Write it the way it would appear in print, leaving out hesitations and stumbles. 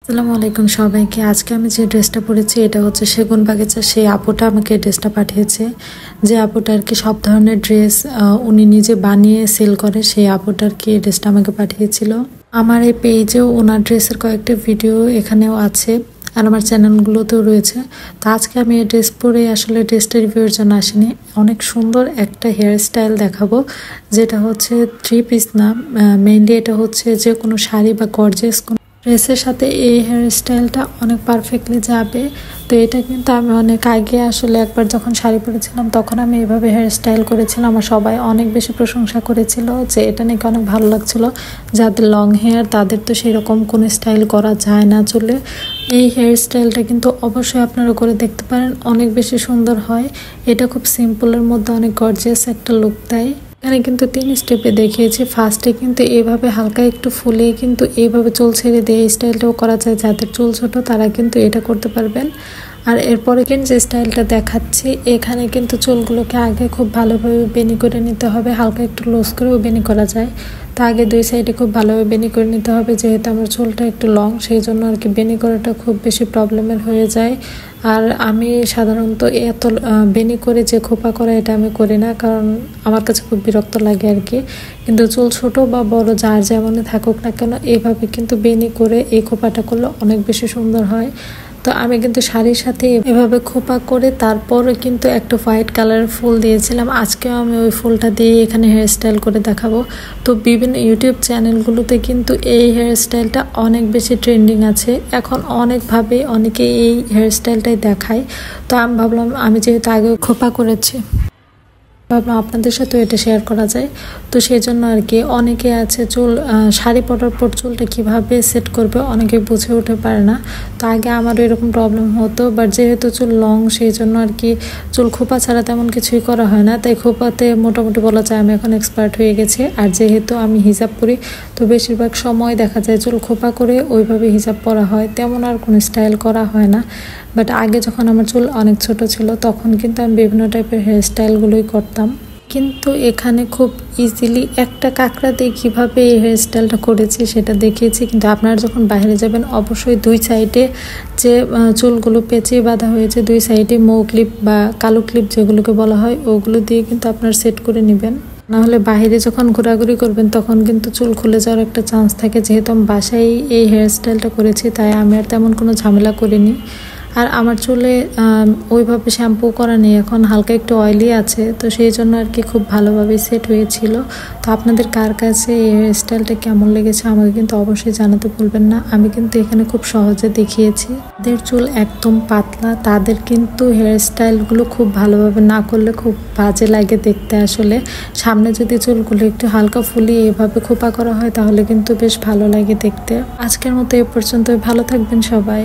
আসসালামু আলাইকুম সবাইকে। আজকে আমি যে ড্রেসটা পরেছি এটা হচ্ছে সেগুন বাগিচা। সেই আপুটা আমাকে ড্রেসটা পাঠিয়েছে। যে আপুটা আর কি সব ধরনের ড্রেস উনি নিজে বানিয়ে সেল করে, সেই আপুটা আর কি ড্রেসটা আমাকে পাঠিয়েছিল। আমার এই পেজেও ওনার ড্রেসের কয়েকটা ভিডিও এখানেও আছে, আর আমার চ্যানেলগুলোতেও রয়েছে। তো আজকে আমি এই ড্রেস পরে আসলে ড্রেসটা রিভিউর জন্য আসিনি। অনেক সুন্দর একটা হেয়ার স্টাইল দেখাবো, যেটা হচ্ছে 3 পিস না, মেইনলি এটা হচ্ছে যে কোনো শাড়ি বা গর্জিয়াস ড্রেসের সাথে এই হেয়ার স্টাইলটা অনেক পারফেক্টলি যাবে। তো এটা কিন্তু আমি অনেক আগে আসলে একবার যখন শাড়ি পরেছিলাম তখন আমি এভাবে হেয়ার স্টাইল করেছিলাম, আর সবাই অনেক বেশি প্রশংসা করেছিল যে এটা নাকি অনেক ভালো লাগছিল। যাদের লং হেয়ার তাদের তো সেরকম কোনো স্টাইল করা যায় না চলে। এই হেয়ার স্টাইলটা কিন্তু অবশ্যই আপনারা করে দেখতে পারেন, অনেক বেশি সুন্দর হয়। এটা খুব সিম্পলের মধ্যে অনেক গর্জিয়াস একটা লুক দেয়। এখানে কিন্তু 3 স্টেপে দেখিয়েছি। ফার্স্টে কিন্তু এইভাবে হালকা একটু ফুলে কিন্তু এইভাবে চুল ছেড়ে দিয়ে এই স্টাইলটাও করা যায়। যাদের চুল ছোট তারা কিন্তু এটা করতে পারবেন। আর এরপরে কিন্তু যে স্টাইলটা দেখাচ্ছি, এখানে কিন্তু চুলগুলোকে আগে খুব ভালোভাবে বেনি করে নিতে হবে। হালকা একটু লুজ করেও বেনি করা যায়। তো আগে 2 সাইডে খুব ভালোভাবে বেনি করে নিতে হবে। যেহেতু আমার চুলটা একটু লং, সেই জন্য আর কি বেনি করাটা খুব বেশি প্রবলেমের হয়ে যায়। আর আমি সাধারণত এত বেনি করে যে খোপা করা এটা আমি করি না, কারণ আমার কাছে খুব বিরক্ত লাগে আর কি। কিন্তু চুল ছোট বা বড় যার যেমনই থাকুক না কেন, এইভাবে কিন্তু বেনি করে এই খোপাটা করলে অনেক বেশি সুন্দর হয়। তো আমি কিন্তু শাড়ির সাথে এভাবে খোপা করে তারপরে কিন্তু একটা হোয়াইট কালারের ফুল দিয়েছিলাম। আজকেও আমি ওই ফুলটা দিয়ে এখানে হেয়ার স্টাইল করে দেখাবো। তো বিভিন্ন ইউটিউব চ্যানেলগুলোতে কিন্তু এই হেয়ার স্টাইলটা অনেক বেশি ট্রেন্ডিং আছে এখন। অনেকভাবে অনেকে এই হেয়ার স্টাইলটাই দেখায়। তো আমি ভাবলাম আমি যেহেতু আগে খোপা করেছি, ভাবলাম আপনাদের সাথে এটা শেয়ার করা যায়। তো সেই জন্য আর কি অনেকে আছে চুল শাড়ি পরার পর চুলটা কিভাবে সেট করবে অনেকে বুঝে উঠে পারে না। তো আগে আমারও এরকম প্রবলেম হতো, বাট যেহেতু চুল লং সেই জন্য আর কি চুল খোপা ছাড়া তেমন কিছুই করা হয় না। তাই খোপাতে মোটামুটি বলা যায় আমি এখন এক্সপার্ট হয়ে গেছি। আর যেহেতু আমি হিজাব পরি, তো বেশিরভাগ সময় দেখা যায় চুল খোপা করে ওইভাবে হিজাব পরা হয়, তেমন আর কোনো স্টাইল করা হয় না। বাট আগে যখন আমার চুল অনেক ছোট ছিল তখন কিন্তু আমি বিভিন্ন টাইপের হেয়ার স্টাইলগুলোই করতাম। কিন্তু এখানে খুব ইজিলি একটা কাঁকড়া দিয়ে কীভাবে এই হেয়ার স্টাইলটা করেছি সেটা দেখিয়েছি। কিন্তু আপনারা যখন বাইরে যাবেন অবশ্যই 2 সাইডে যে চুলগুলো পেঁচিয়ে বাঁধা হয়েছে 2 সাইডে মৌ ক্লিপ বা কালো ক্লিপ যেগুলোকে বলা হয়, ওগুলো দিয়ে কিন্তু আপনারা সেট করে নেবেন। নাহলে বাইরে যখন ঘোরাঘুরি করবেন তখন কিন্তু চুল খুলে যাওয়ার একটা চান্স থাকে। যেহেতু আমি বাসায় এই হেয়ার স্টাইলটা করেছি তাই আমি আর তেমন কোনো ঝামেলা করিনি। আর আমার চুলে ওইভাবে শ্যাম্পু করা নেই, এখন হালকা একটু অয়েলি আছে, তো সেই জন্য আর কি খুব ভালোভাবে সেট হয়েছিল। তো আপনাদের কার কাছে এই হেয়ার স্টাইলটা কেমন লেগেছে আমাকে কিন্তু অবশ্যই জানাতে ভুলবেন না। আমি কিন্তু এখানে খুব সহজে দেখিয়েছি। যাদের চুল একদম পাতলা তাদের কিন্তু হেয়ার স্টাইলগুলো খুব ভালোভাবে না করলে খুব বাজে লাগে দেখতে। আসলে সামনে যদি চুলগুলো একটু হালকা ফুলিয়ে এভাবে খোপা করা হয় তাহলে কিন্তু বেশ ভালো লাগে দেখতে। আজকের মতো এ পর্যন্তই। ভালো থাকবেন সবাই।